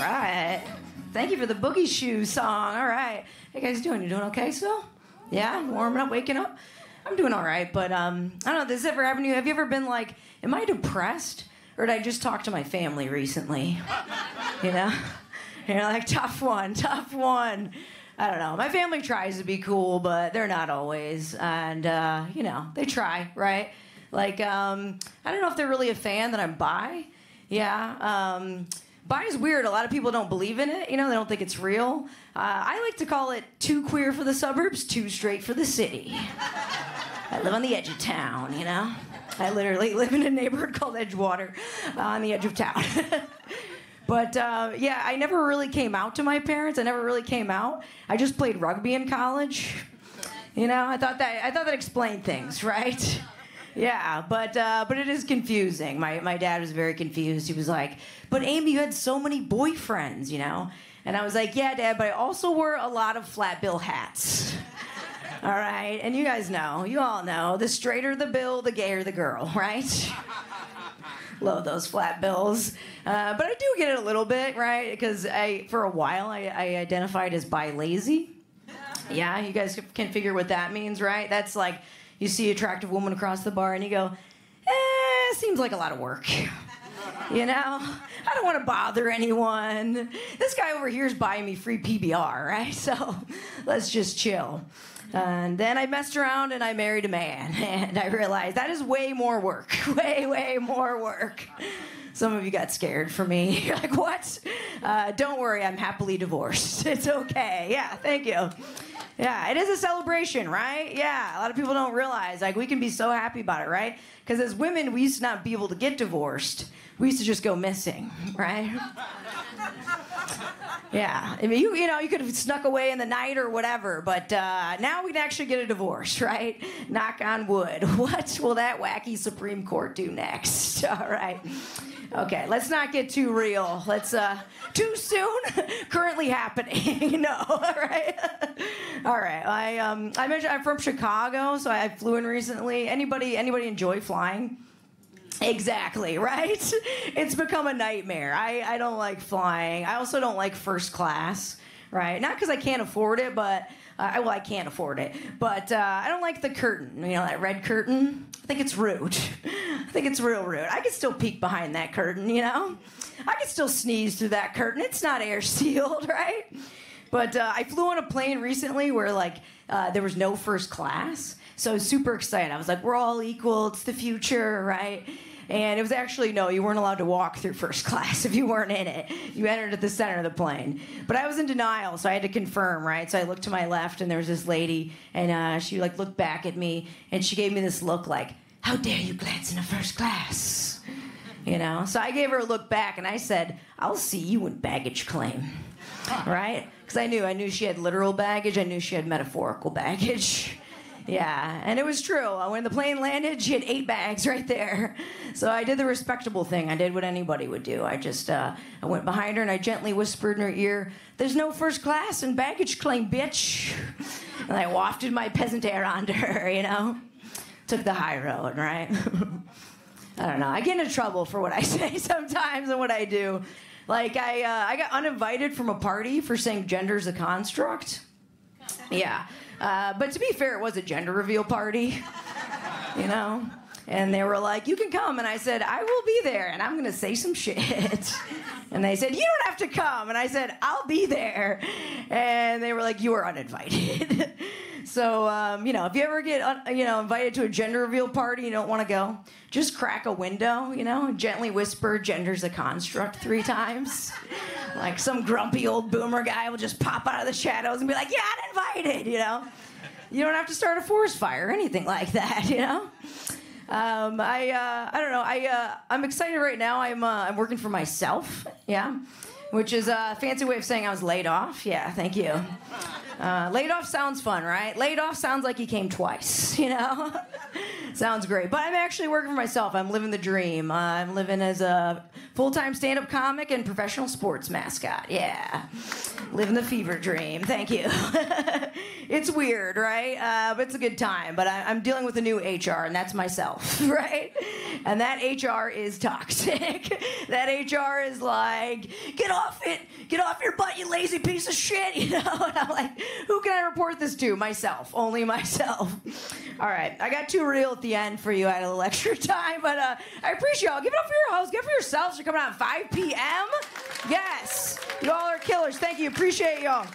right. Thank you for the Boogie Shoes song. All right. Hey, guys doing? You doing okay still? Yeah? Warming up, waking up? I'm doing all right, but I don't know. Does this ever happen to you? Have you ever been like, am I depressed? Or did I just talk to my family recently? You know? You're like, tough one. I don't know. My family tries to be cool, but they're not always. And, they try, right? Like, I don't know if they're really a fan that I'm bi. Yeah. Bi is weird. A lot of people don't believe in it. You know, they don't think it's real. I like to call it too queer for the suburbs, too straight for the city. I live on the edge of town, you know? I literally live in a neighborhood called Edgewater on the edge of town. But, I never really came out to my parents. I never really came out. I just played rugby in college. You know, I thought that explained things, right? Yeah, but it is confusing. My dad was very confused. He was like, but Amy, you had so many boyfriends, you know? And I was like, yeah, Dad, but I also wore a lot of flat bill hats. All right? And you all know, the straighter the bill, the gayer the girl, right? Love those flat bills. But I do get it a little bit, right? Because for a while, I identified as bi-lazy. Yeah, you guys can figure what that means, right? That's like, you see an attractive woman across the bar and you go, seems like a lot of work. You know? I don't want to bother anyone. This guy over here is buying me free PBR, right? So let's just chill. And then I messed around and I married a man. And I realized that is way more work. Way more work. Some of you got scared for me. You're like, what? Don't worry, I'm happily divorced. It's okay. Yeah, thank you. Yeah, it is a celebration, right? Yeah, a lot of people don't realize, like, we can be so happy about it, right? Because as women, we used to not be able to get divorced. We used to just go missing, right? Yeah, I mean, you could have snuck away in the night or whatever, but now we can actually get a divorce, right? Knock on wood. What will that wacky Supreme Court do next? All right. Okay, let's not get too real. Let's, too soon? Currently happening. No, all right? All right, I mentioned I'm from Chicago, so I flew in recently. Anybody enjoy flying? Exactly, right? It's become a nightmare. I don't like flying. I also don't like first class, right? Not because I can't afford it, but, I can't afford it. But I don't like the curtain, that red curtain. I think it's rude. I think it's real rude. I can still peek behind that curtain, I can still sneeze through that curtain. It's not air sealed, right? But I flew on a plane recently where, there was no first class. So I was super excited. I was like, we're all equal. It's the future, right? And it was actually, no, you weren't allowed to walk through first class if you weren't in it. You entered at the center of the plane. But I was in denial, so I had to confirm, right? So I looked to my left, and there was this lady, and she, looked back at me, and she gave me this look like, how dare you glance into first class? So I gave her a look back, and I said, I'll see you in baggage claim, right? Because I knew she had literal baggage. I knew she had metaphorical baggage. Yeah, and it was true. When the plane landed, she had 8 bags right there. So I did the respectable thing. I did what anybody would do. I just, I went behind her and I gently whispered in her ear, there's no first class in baggage claim, bitch. And I wafted my peasant air onto her, Took the high road, right? I don't know. I get into trouble for what I say sometimes and what I do. Like, I got uninvited from a party for saying gender's a construct. Yeah. But to be fair, it was a gender reveal party, And they were like, you can come. And I said, I will be there, and I'm going to say some shit. And they said, you don't have to come. And I said, I'll be there. And they were like, you are uninvited. So, if you ever get, invited to a gender reveal party, you don't want to go, just crack a window, gently whisper, gender's a construct 3 times. Like some grumpy old boomer guy will just pop out of the shadows and be like, yeah, uninvited, You don't have to start a forest fire or anything like that, I don't know. I'm excited right now. I'm working for myself, yeah, which is a fancy way of saying I was laid off. Yeah, thank you. Laid off sounds fun, right? Laid off sounds like you came twice, Sounds great. But I'm actually working for myself. I'm living the dream. I'm living as a full-time stand-up comic and professional sports mascot. Yeah. Living the fever dream. Thank you. It's weird, right? But it's a good time. But I'm dealing with a new HR, and that's myself, right? And that HR is toxic. That HR is like, get off off it. Get off your butt, you lazy piece of shit. You know, and I'm like, who can I report this to? Myself. Only myself. All right. I got too real at the end for you. I had a little extra time, but I appreciate y'all. Give it up for your hosts. Give it for yourselves. You're coming out at 5 p.m. Yes. You all are killers. Thank you. Appreciate y'all.